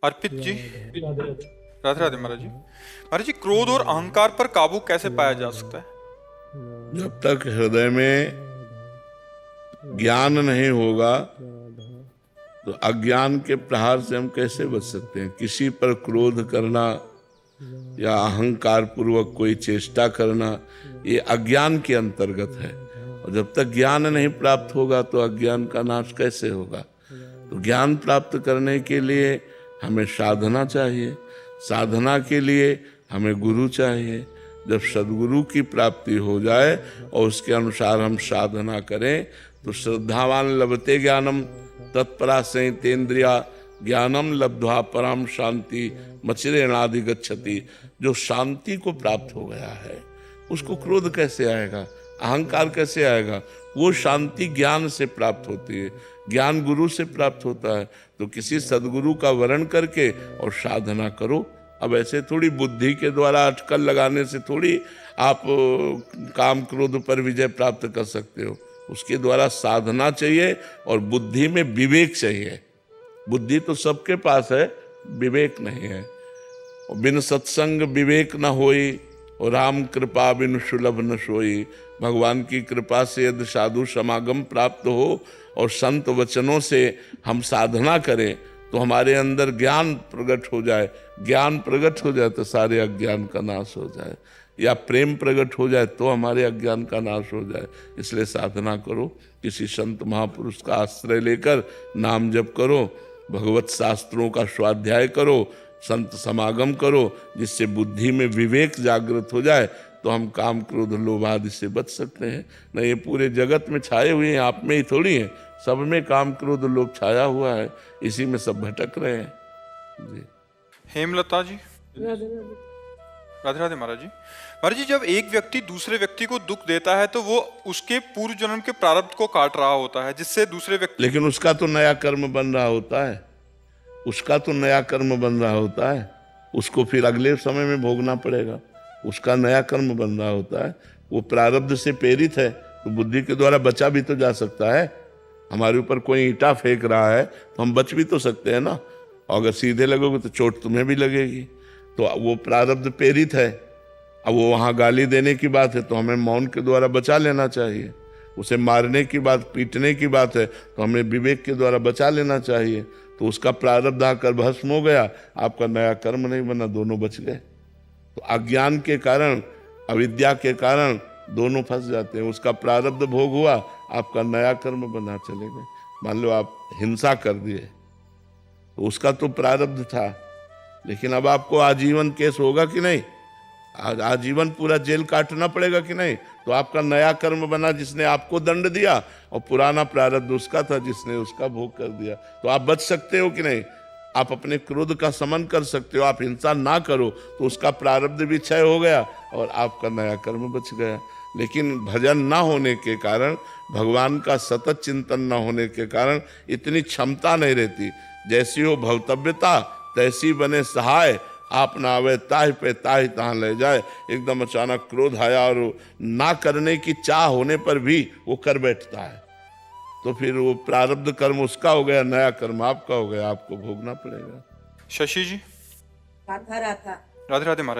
अर्पित जी, राधे राधे महाराज जी। महाराज जी, क्रोध और अहंकार पर काबू कैसे पाया जा सकता है? जब तक हृदय में ज्ञान नहीं होगा तो अज्ञान के प्रहार से हम कैसे बच सकते हैं। किसी पर क्रोध करना या अहंकार पूर्वक कोई चेष्टा करना, ये अज्ञान के अंतर्गत है। और जब तक ज्ञान नहीं प्राप्त होगा तो अज्ञान का नाश कैसे होगा। तो ज्ञान प्राप्त करने के लिए हमें साधना चाहिए। साधना के लिए हमें गुरु चाहिए। जब सद्गुरु की प्राप्ति हो जाए और उसके अनुसार हम साधना करें तो श्रद्धावान लभते ज्ञानम तत्परा संयतेन्द्रिया ज्ञानम लब्ध्वा परम शांति मचिरेणादि गच्छति। जो शांति को प्राप्त हो गया है उसको क्रोध कैसे आएगा, अहंकार कैसे आएगा। वो शांति ज्ञान से प्राप्त होती है, ज्ञान गुरु से प्राप्त होता है। तो किसी सद्गुरु का वरण करके और साधना करो। अब ऐसे थोड़ी बुद्धि के द्वारा अटकल लगाने से थोड़ी आप काम क्रोध पर विजय प्राप्त कर सकते हो। उसके द्वारा साधना चाहिए और बुद्धि में विवेक चाहिए। बुद्धि तो सबके पास है, विवेक नहीं है। बिन सत्संग विवेक न होई और राम कृपा बिन सुलभ न सोई। भगवान की कृपा से यदि साधु समागम प्राप्त हो और संत वचनों से हम साधना करें तो हमारे अंदर ज्ञान प्रकट हो जाए। ज्ञान प्रकट हो जाए तो सारे अज्ञान का नाश हो जाए, या प्रेम प्रकट हो जाए तो हमारे अज्ञान का नाश हो जाए। इसलिए साधना करो, किसी संत महापुरुष का आश्रय लेकर नाम जप करो, भगवत शास्त्रों का स्वाध्याय करो, संत समागम करो, जिससे बुद्धि में विवेक जागृत हो जाए तो हम काम क्रोध लोभ आदि से बच सकते हैं। नहीं, ये पूरे जगत में छाए हुए हैं, आप में ही थोड़ी हैं, सब में काम क्रोध लोभ छाया हुआ है, इसी में सब भटक रहे हैं जी। हेमलता जी, राधे राधे महाराज जी। महाराज जी, जब एक व्यक्ति दूसरे व्यक्ति को दुख देता है तो वो उसके पूर्व जन्म के प्रारब्ध को काट रहा होता है, जिससे दूसरे व्यक्ति, लेकिन उसका तो नया कर्म बन रहा होता है, उसका तो नया कर्म बन रहा होता है, उसको फिर अगले समय में भोगना पड़ेगा। उसका नया कर्म बन रहा होता है, वो प्रारब्ध से प्रेरित है तो बुद्धि के द्वारा बचा भी तो जा सकता है। हमारे ऊपर कोई ईंटा फेंक रहा है तो हम बच भी तो सकते हैं ना। और अगर सीधे लगोगे तो चोट तुम्हें भी लगेगी। तो वो प्रारब्ध प्रेरित है। अब वो वहाँ गाली देने की बात है तो हमें मौन के द्वारा बचा लेना चाहिए। उसे मारने की बात, पीटने की बात है तो हमें विवेक के द्वारा बचा लेना चाहिए। तो उसका प्रारब्ध आकर भस्म हो गया, आपका नया कर्म नहीं बना, दोनों बच गए। तो अज्ञान के कारण, अविद्या के कारण दोनों फंस जाते हैं। उसका प्रारब्ध भोग हुआ, आपका नया कर्म बना, चले गए। मान लो आप हिंसा कर दिए तो उसका तो प्रारब्ध था, लेकिन अब आपको आजीवन केस होगा कि नहीं, आजीवन पूरा जेल काटना पड़ेगा कि नहीं। तो आपका नया कर्म बना जिसने आपको दंड दिया, और पुराना प्रारब्ध उसका था जिसने उसका भोग कर दिया। तो आप बच सकते हो कि नहीं। आप अपने क्रोध का समन कर सकते हो, आप हिंसा ना करो तो उसका प्रारब्ध भी क्षय हो गया और आपका नया कर्म बच गया। लेकिन भजन ना होने के कारण, भगवान का सतत चिंतन ना होने के कारण इतनी क्षमता नहीं रहती। जैसी हो भवतव्यता तैसी बने सहाय, आप ना आवे ताहि पे ताहि तहाँ ले जाए। एकदम अचानक क्रोध आया और ना करने की चाह होने पर भी वो कर बैठता है, तो फिर वो प्रारब्ध कर्म उसका हो गया, नया कर्म आपका हो गया, आपको भोगना पड़ेगा। शशि जी, राधा राधा। राधे राधे महाराज।